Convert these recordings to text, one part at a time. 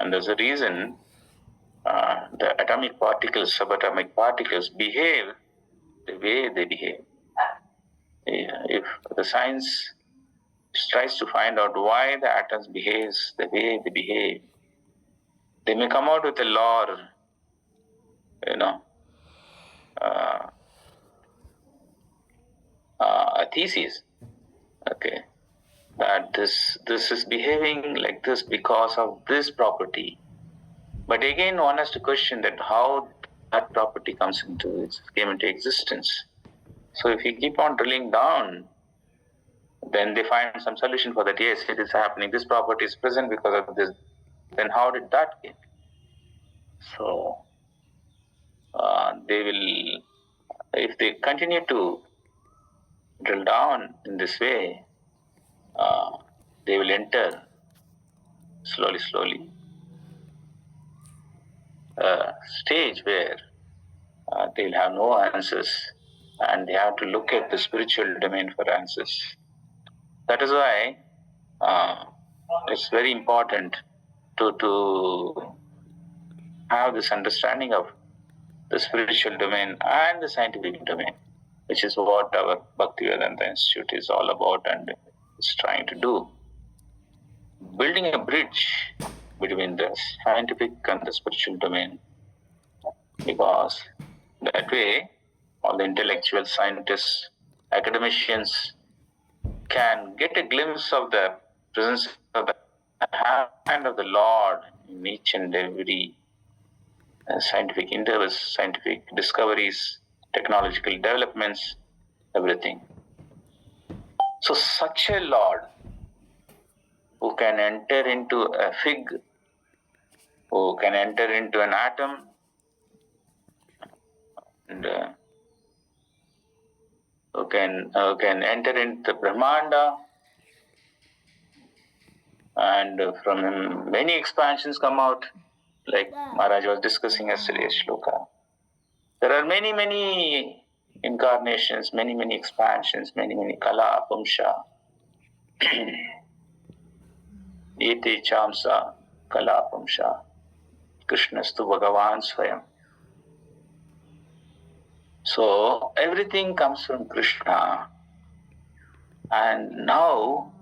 And there's a reason the atomic particles, subatomic particles behave the way they behave. If the science tries to find out why the atoms behaves the way they behave, they may come out with a law, a thesis, okay, that this is behaving like this because of this property. But again, one has to question that how that property came into existence. So if you keep on drilling down, then they find some solution for that. Yes, it is happening. This property is present because of this. Then how did that get? So they will, if they continue to drill down in this way, they will enter slowly a stage where they'll have no answers and they have to look at the spiritual domain for answers. That is why it's very important to have this understanding of the spiritual domain and the scientific domain, which is what our Bhaktivedanta Institute is all about and is trying to do. Building a bridge between the scientific and the spiritual domain, because that way all the intellectual scientists, academicians can get a glimpse of the presence of the hand of the Lord in each and every scientific endeavors, scientific discoveries, technological developments, everything. So such a Lord who can enter into a fig, who can enter into an atom, and who can enter into the Brahmanda, and from him many expansions come out, like Maharaj was discussing yesterday, Shloka. There are many incarnations, many expansions, many kala apamsha. Ete chamsa kala apamsha. Krishnastu Bhagavan Swayam. So everything comes from Krishna. And now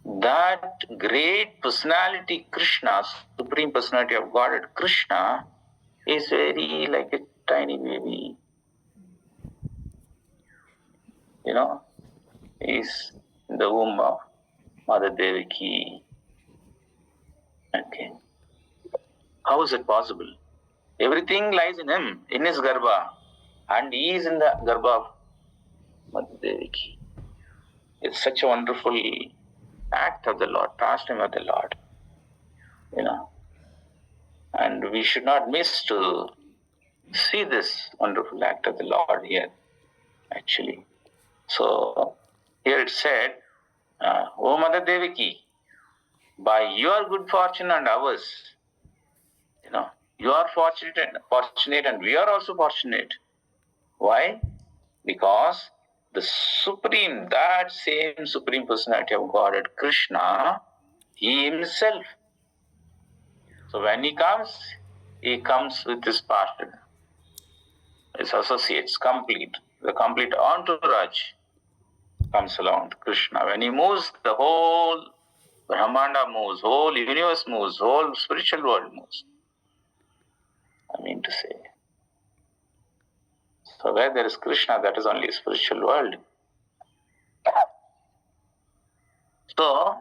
that great personality Krishna, Supreme Personality of Godhead Krishna, is very like a tiny baby. He's in the womb of Mother Devaki. Okay. How is it possible? Everything lies in him, in his garbha, and he is in the garbha of Mother Devaki. It's such a wonderful act of the Lord, pastime of the Lord. And we should not miss to see this wonderful act of the Lord here, actually. So here it said, O Mother Devaki, by your good fortune and ours, you are fortunate and we are also fortunate. Why? Because the that same Supreme Personality of Godhead, Krishna, He Himself. So when He comes with His partner, His associates, the complete entourage comes along to Krishna. When He moves, the whole Brahmanda moves, whole universe moves, whole spiritual world moves. I mean to say. So where there is Krishna, that is only a spiritual world. So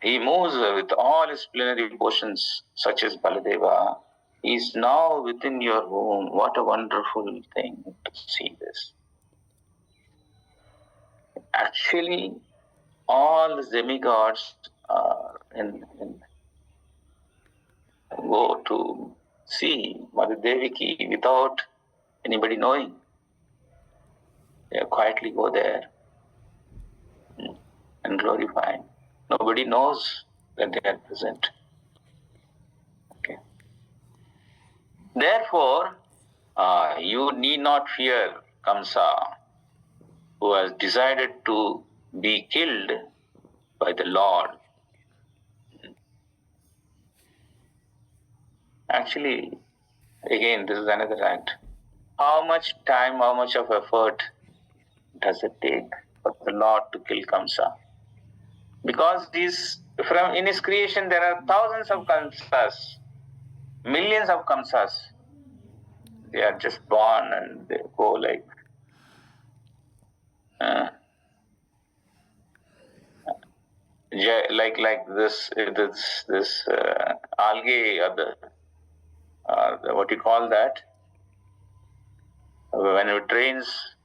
he moves with all his plenary portions, such as Baladeva. He is now within your womb. What a wonderful thing to see this. Actually, all the demigods go to see Mother Devaki without anybody knowing. They quietly go there and glorify. Nobody knows that they are present. Okay. Therefore, you need not fear Kamsa, who has decided to be killed by the Lord. Actually, again, this is another act. How much time, how much of effort does it take for the Lord to kill Kamsa? Because in his creation there are thousands of Kamsas, millions of Kamsas. They are just born and they go like this algae or what you call that? When it rains,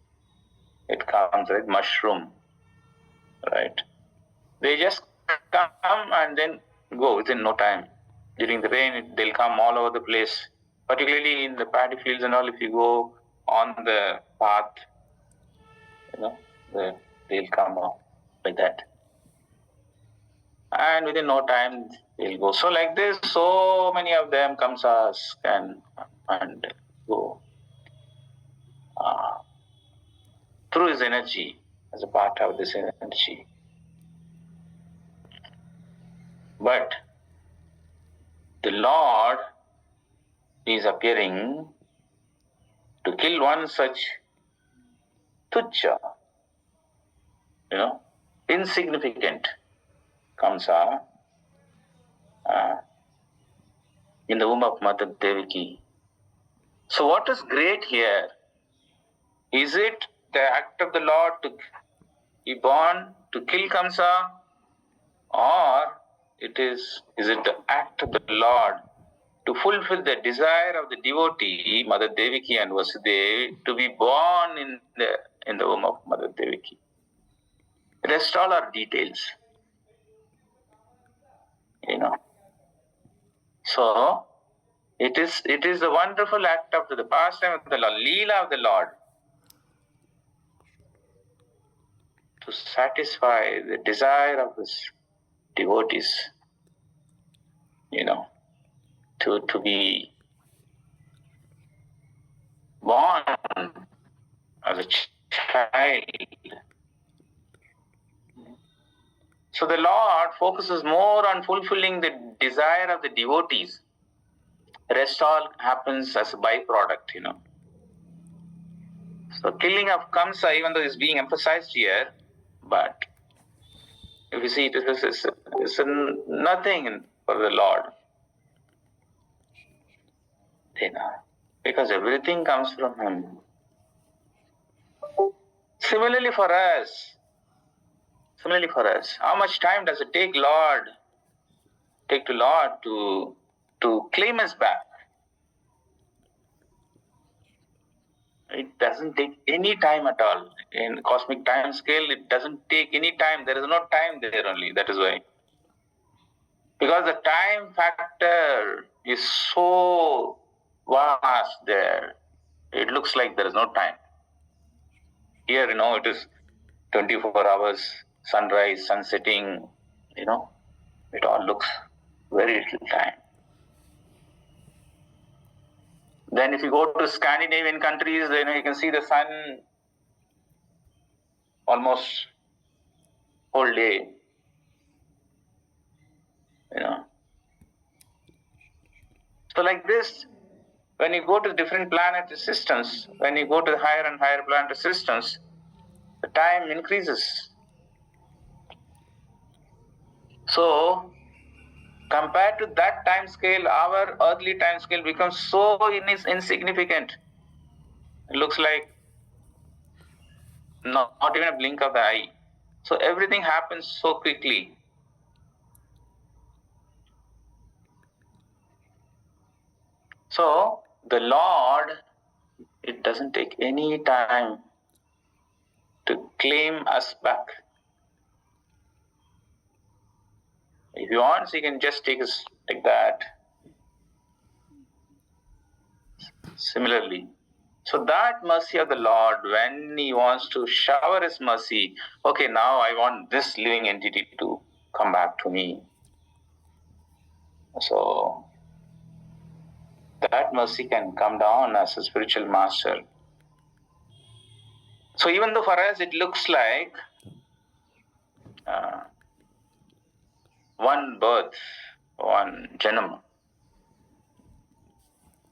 it comes like mushroom, right? They just come and then go within no time. During the rain, they'll come all over the place. Particularly in the paddy fields and all, if you go on the path, they'll come up like that. And within no time, they'll go. So like this, so many of them Kamsas can and go through his energy as a part of this energy. But the Lord is appearing to kill one such tuchya, insignificant Kamsa in the womb of Mother Devaki. So what is great here? Is it the act of the Lord to be born to kill Kamsa, or is it the act of the Lord to fulfill the desire of the devotee, Mother Devaki and Vasudeva, to be born in the womb of Mother Devaki? The rest all are details. So it is a wonderful act of the pastime of the Lord, Leela of the Lord, to satisfy the desire of his devotees, to be born as a child. So the Lord focuses more on fulfilling the desire of the devotees. The rest all happens as a byproduct, So killing of Kamsa, even though is being emphasized here, but if you see, it is nothing for the Lord. Because everything comes from Him. Similarly for us, how much time does it take to Lord to claim us back? It doesn't take any time at all. In cosmic time scale, it doesn't take any time. There is no time there only. That is why. Because the time factor is so vast there. It looks like there is no time. Here, it is 24 hours, sunrise, sun setting, it all looks very little time. Then if you go to Scandinavian countries, you can see the sun almost whole day, So like this, when you go to different planet systems, when you go to higher and higher planet systems, the time increases. So, compared to that time scale, our earthly time scale becomes so insignificant. It looks like not even a blink of the eye. So everything happens so quickly. So the Lord, it doesn't take any time to claim us back. If He wants, He can just take us like that. Similarly. So that mercy of the Lord, when He wants to shower His mercy, okay, now I want this living entity to come back to me. So that mercy can come down as a spiritual master. So even though for us it looks like one birth, one janam,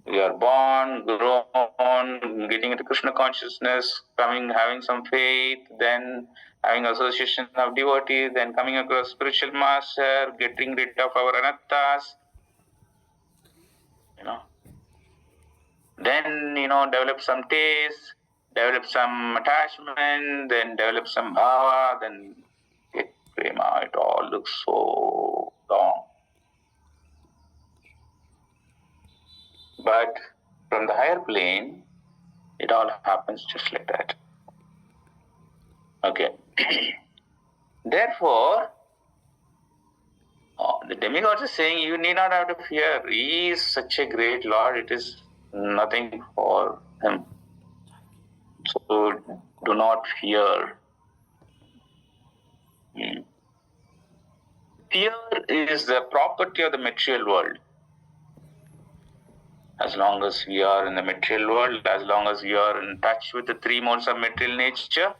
We are born, grown, getting into Krishna consciousness, having some faith, then having association of devotees, then coming across spiritual master, getting rid of our anattas, then, develop some taste, develop some attachment, then develop some bhava, then get prema. It all looks so long. But from the higher plane, it all happens just like that. Okay. Therefore, the demigods is saying you need not have to fear. He is such a great Lord, it is nothing for him. So do not fear. Fear is the property of the material world. As long as we are in the material world, as long as we are in touch with the three modes of material nature,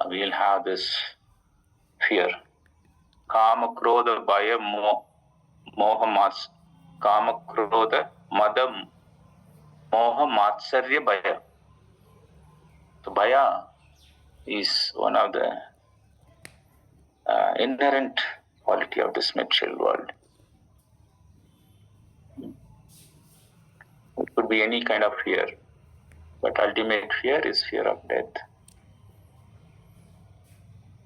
we will have this fear. Kama, Krodha, Bhaya, Moha, Mas. Kama, Krodha, Mada, Moha, Matsarya, Bhaya. So Bhaya is one of the inherent quality of this material world. It could be any kind of fear, but ultimate fear is fear of death.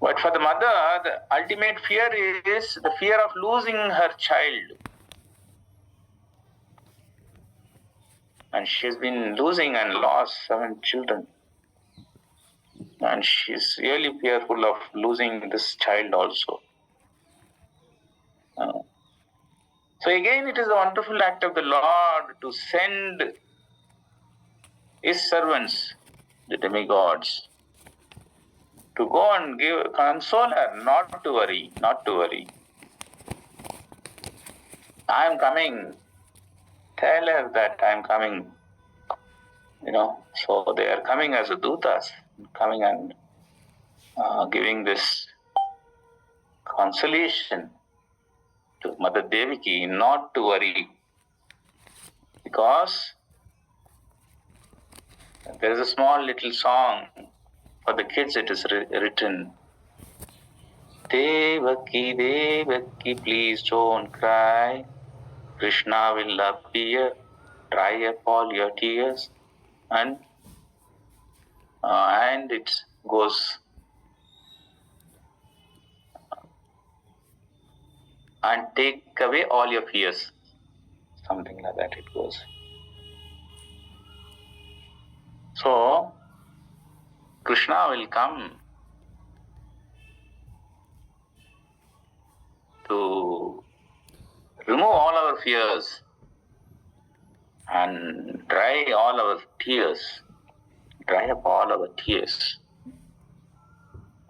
But for the mother, the ultimate fear is the fear of losing her child. And she's been losing and lost 7 children. And she's really fearful of losing this child also. So again, it is a wonderful act of the Lord to send His servants, the demigods, to go and console her, not to worry, not to worry. I am coming. Tell her that I am coming. So they are coming as a dutas, coming and giving this consolation to Mother Devaki not to worry, because there is a small little song for the kids. It is written, Devaki, Devaki, please don't cry. Krishna will appear, dry up all your tears. And it goes, and take away all your fears. Something like that it goes. So, Krishna will come to remove all our fears and dry all our tears, dry up all our tears.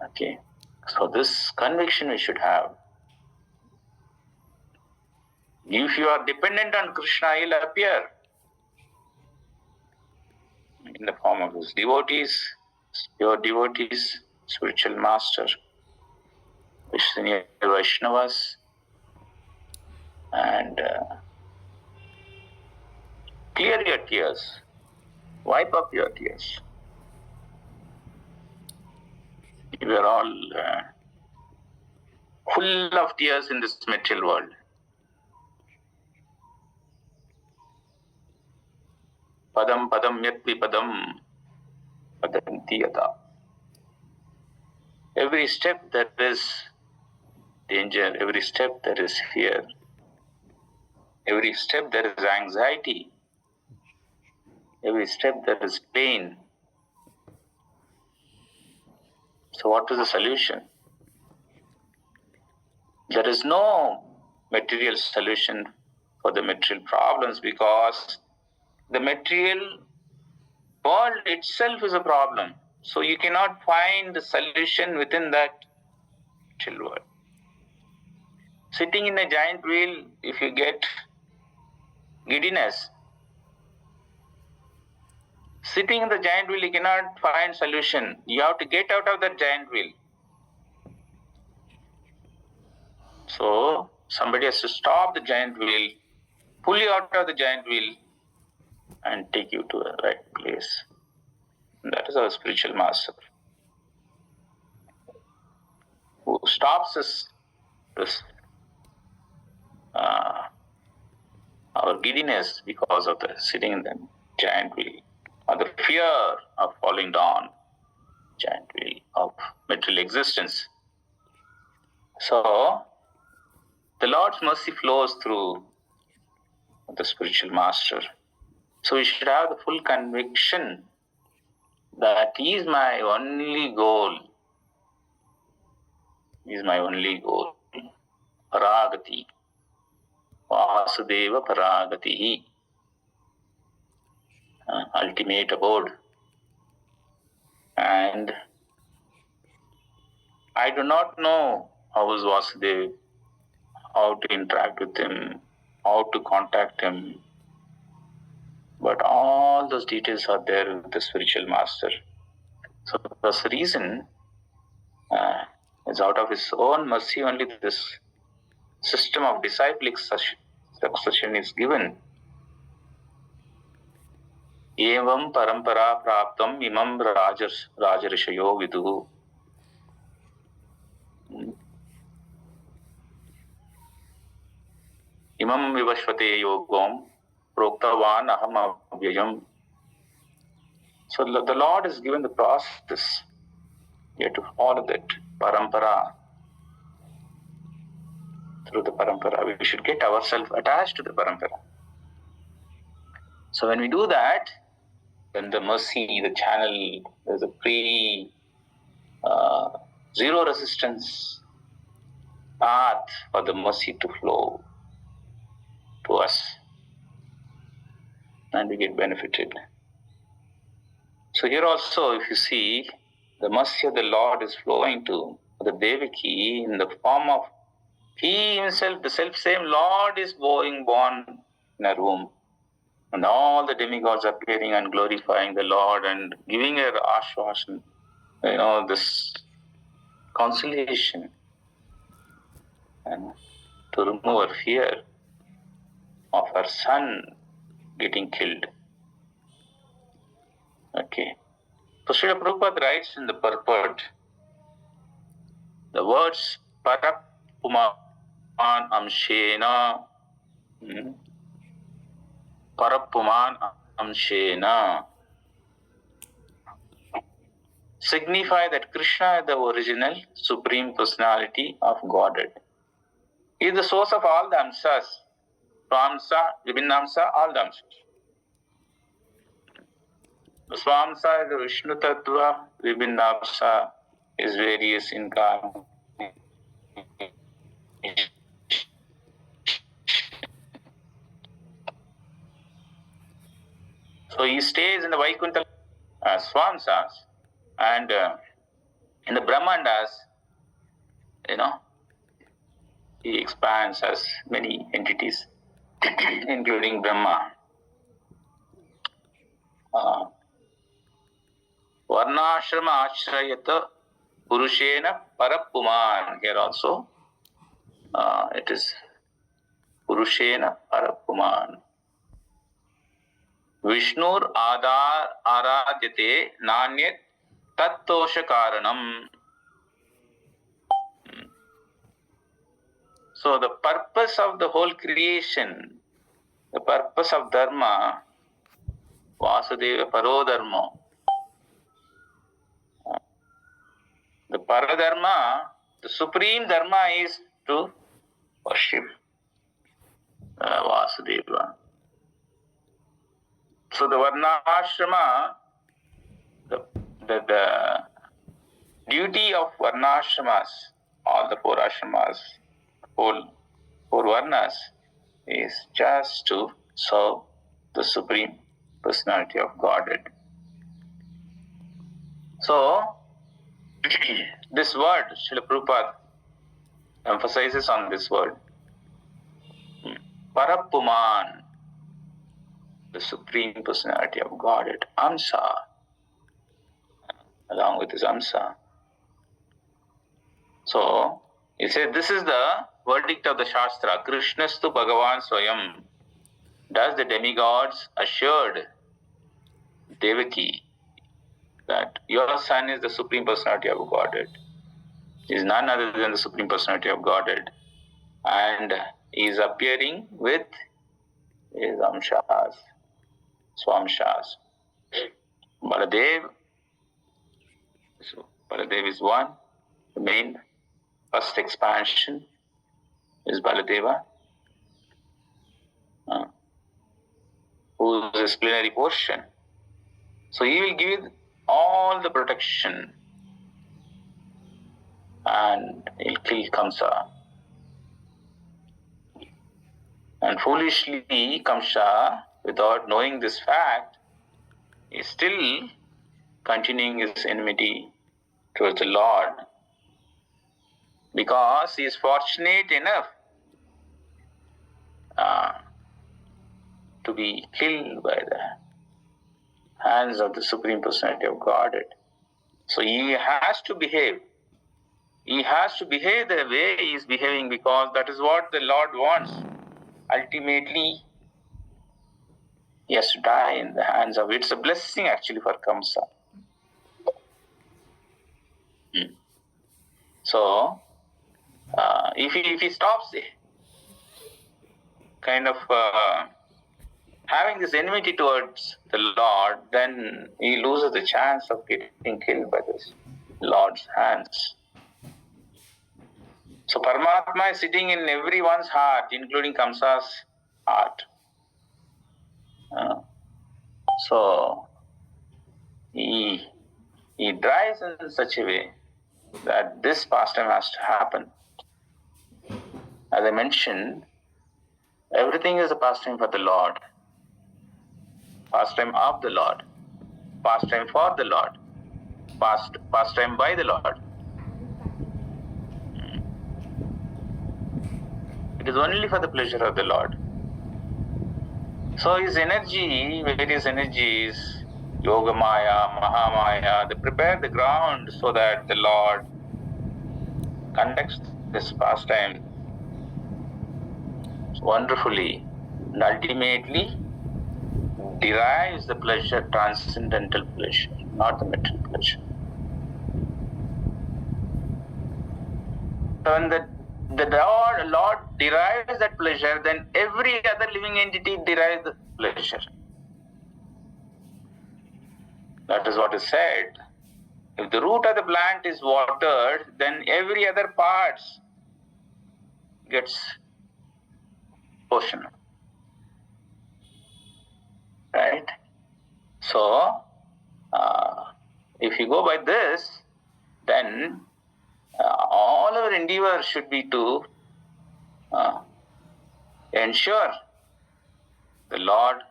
Okay, so this conviction we should have. If you are dependent on Krishna, He will appear in the form of His devotees, pure devotees, spiritual master, Vaishnavas, and clear your tears, wipe up your tears. We are all full of tears in this material world. Padam padam yat vipadam padanti yata. Every step there is danger, every step there is fear, every step there is anxiety, every step there is pain. So what is the solution? There is no material solution for the material problems, because the material world itself is a problem. So you cannot find the solution within that material world. Sitting in a giant wheel, if you get giddiness, sitting in the giant wheel, you cannot find solution. You have to get out of that giant wheel. So somebody has to stop the giant wheel, pull you out of the giant wheel and take you to the right place. And that is our spiritual master, who stops us, our giddiness because of the sitting in the giant wheel, or the fear of falling down giant wheel of material existence. So, the Lord's mercy flows through the spiritual master. So we should have the full conviction that he is my only goal. He is my only goal. Paragati. Vasudeva Paragati. Ultimate abode. And I do not know how is Vasudeva, how to interact with him, how to contact him. But all those details are there with the spiritual master. So that's the reason it's out of his own mercy only this system of disciplic succession is given. Evam parampara praptam imam rajarishayo viduhu. Imam vivashvate yogam proktavan aham avyayam. So the Lord has given the process. You have to follow that parampara. Through the parampara, we should get ourselves attached to the parampara. So when we do that, then the mercy, the channel, there's a zero resistance path for the mercy to flow to us, and we get benefited. So here also, if you see, the mercy of the Lord is flowing to the Devaki in the form of he himself, the self-same Lord is born in a room. And all the demigods appearing and glorifying the Lord and giving her ashvasan, this consolation, and to remove her fear of her son getting killed. Okay. So Srila Prabhupada writes in the purport, the words Parapuman Amshena, Parapuman Amshena signify that Krishna is the original Supreme Personality of Godhead. He is the source of all the amsas. Swamsa, Vibhinnamsa, all the amsas. Swamsa is the Vishnu Tattva, Vibhinnamsa is various incarnations. So he stays in the Vaikuntha Swamsas, and in the Brahmandas, he expands as many entities, including Brahma. Varnashrama Ashrayata Purushena Parapuman. Here also, it is Purushena Parapuman. Vishnur Adar Aradyate Nanyat Tattosha Karanam. So the purpose of the whole creation, the purpose of Dharma, Vasudeva Parodharma. The Paradharma, the supreme Dharma is to worship Vasudeva. So the Varnashrama, the duty of Varnashramas, all the four ashramas, four Varnas, is just to serve the Supreme Personality of Godhead. So, this word, Srila Prabhupada emphasizes on this word. Parapuman, the Supreme Personality of Godhead, Amsa, along with his Amsa. So, he said, this is the verdict of the Shastra, Krishnastu Bhagavan Swayam. Thus the demigods assured Devaki that your son is the Supreme Personality of Godhead. He is none other than the Supreme Personality of Godhead. And he is appearing with his amshas, swamshas. Baladev is one. The main first expansion is Baladeva, who is his plenary portion. So he will give all the protection and he'll kill Kamsa. And foolishly, Kamsa, without knowing this fact, is still continuing his enmity towards the Lord, because he is fortunate enough to be killed by the hands of the Supreme Personality of Godhead. So he has to behave. He has to behave the way he is behaving, because that is what the Lord wants. Ultimately, he has to die in the hands of... It's a blessing actually for Kamsa. So, if he stops kind of having this enmity towards the Lord, then he loses the chance of getting killed by this Lord's hands. So Paramatma is sitting in everyone's heart, including Kamsa's heart. So he drives in such a way that this pastime has to happen. As I mentioned, everything is a pastime for the Lord, pastime of the Lord, pastime for the Lord, pastime by the Lord. It is only for the pleasure of the Lord. So his energy, various energies, Yoga Maya, Mahamaya, they prepare the ground so that the Lord conducts this pastime wonderfully and ultimately derives the pleasure, transcendental pleasure, not the material pleasure. So when the Lord derives that pleasure, then every other living entity derives the pleasure. That is what is said. If the root of the plant is watered, then every other part gets portion. Right? So, if you go by this, then all our endeavor should be to ensure the Lord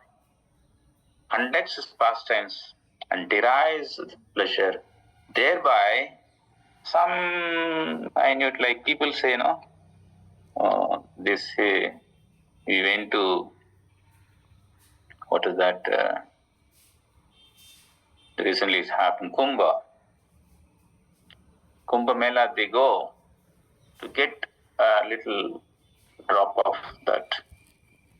conducts his pastimes and derives pleasure. Thereby, some minute, like people say, they say, we went to, what is that? Recently it happened, Kumbh Mela, they go to get a little drop of that,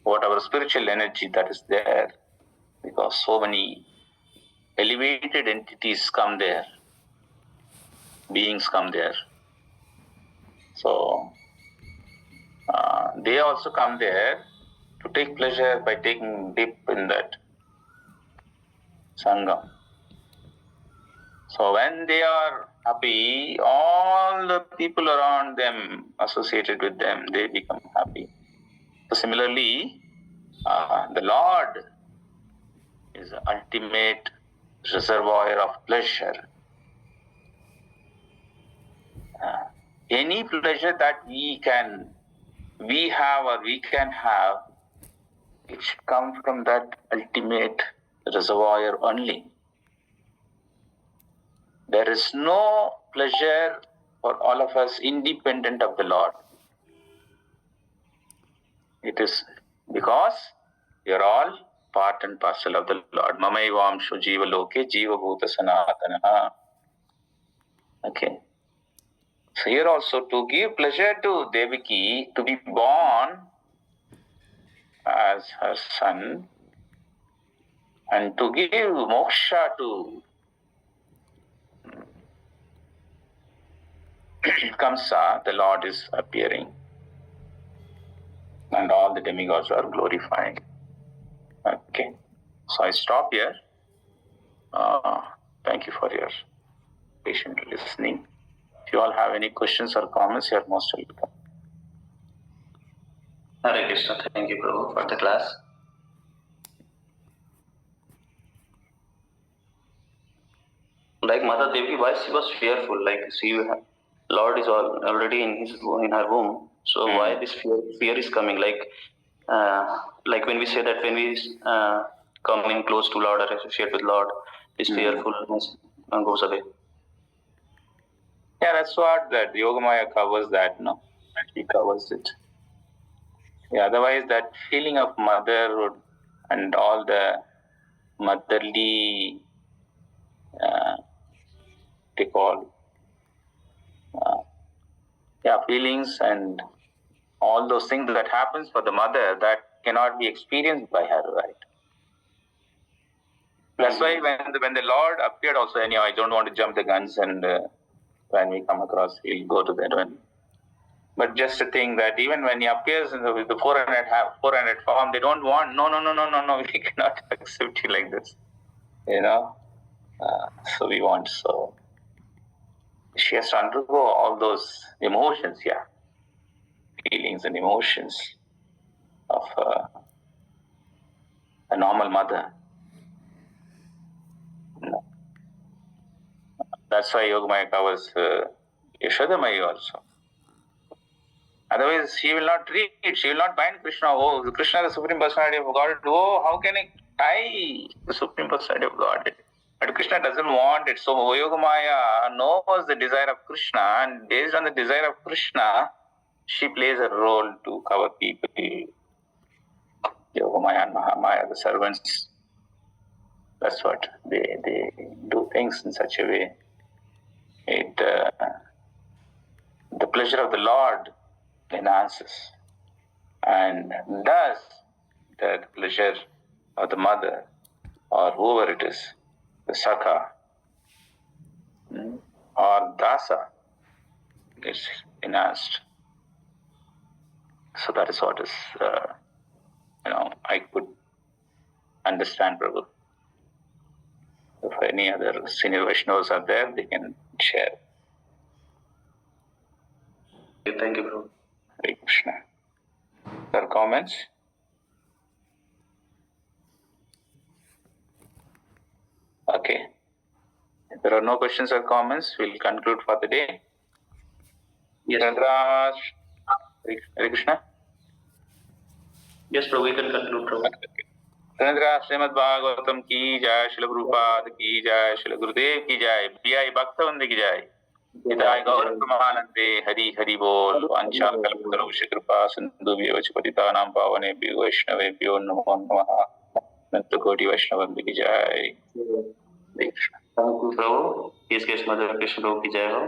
whatever spiritual energy that is there, because so many elevated entities come there, beings come there. So they also come there to take pleasure by taking dip in that Sangam. So when they are happy, all the people around them, associated with them, they become happy. So similarly, the Lord is the ultimate reservoir of pleasure. Any pleasure that we have, it should come from that ultimate reservoir only. There is no pleasure for all of us independent of the Lord. It is because we are all part and parcel of the Lord. Mamaivamshu jiva loke jiva bhuta sanatana. Okay. So here also, to give pleasure to Devaki, to be born as her son, and to give moksha to Kamsa, the Lord is appearing, and all the demigods are glorifying. Okay, so I stop here. Thank you for your patient listening. If you all have any questions or comments, you are most welcome. Hare Krishna. Thank you, Prabhu, for the class. Like Mother Devi, why she was fearful? Like Lord is already in her womb. So why this fear is coming? Like when we say that when we come in close to Lord or associate with Lord, this fearfulness goes away. Yeah, that's what that Yogamaya covers that, no? He covers it. Yeah, otherwise that feeling of motherhood and all the motherly, they call, feelings and all those things that happens for the mother that cannot be experienced by her, right? That's why when the Lord appeared also, anyhow, I don't want to jump the guns, and when we come across, we'll go to that one. But just to think that even when he appears in with the 400 form, they don't want, no, we cannot accept you like this. So we want, so she has to undergo all those emotions, feelings and emotions of a normal mother. That's why Yogamaya covers Yashodamaya also. Otherwise, she will not read, she will not bind Krishna. Oh, Krishna, the Supreme Personality of God. Oh, how can I tie the Supreme Personality of God? But Krishna doesn't want it. So Yogamaya knows the desire of Krishna, and based on the desire of Krishna, she plays a role to cover people. Yogamaya and Mahamaya, the servants, that's what they do things in such a way. The pleasure of the Lord enhances, and thus the pleasure of the mother or whoever it is, the Sakha or Dasa, is enhanced. So that is what is, I could understand, Prabhu. If any other senior Vaishnavas are there, they can share. Thank you, Prabhu. Hare Krishna. There comments? Okay. If there are no questions or comments, we'll conclude for the day. Yes. Hare Krishna. Yes, Prabhu, we can conclude, Prabhu. Srimad Bhagavatam ki jai, Srila Prabhupada ki jai, Srila Gurudev ki jai, B.I. Bhaktavinda ki jai. Hidai Gaur Pramanande, Hari Hari Bol, Vancha Kalpatarusha Kripa, Sindhu Vyacha Patitanam Pavane, Vaishnave, Pyo Namo Namaha, Nanta Koti Vaishnavanda ki jai. Hare Krishna. Thank you, Prabhu. Yes, Madhur Krishna Prabhu ki jai ho.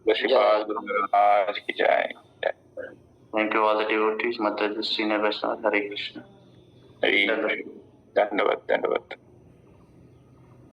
Vashipal Guru Maharaj ki jai. Thank you all the devotees, Mataji, Senior Vaishnava, Hare Krishna. Hare Krishna. Dandavat.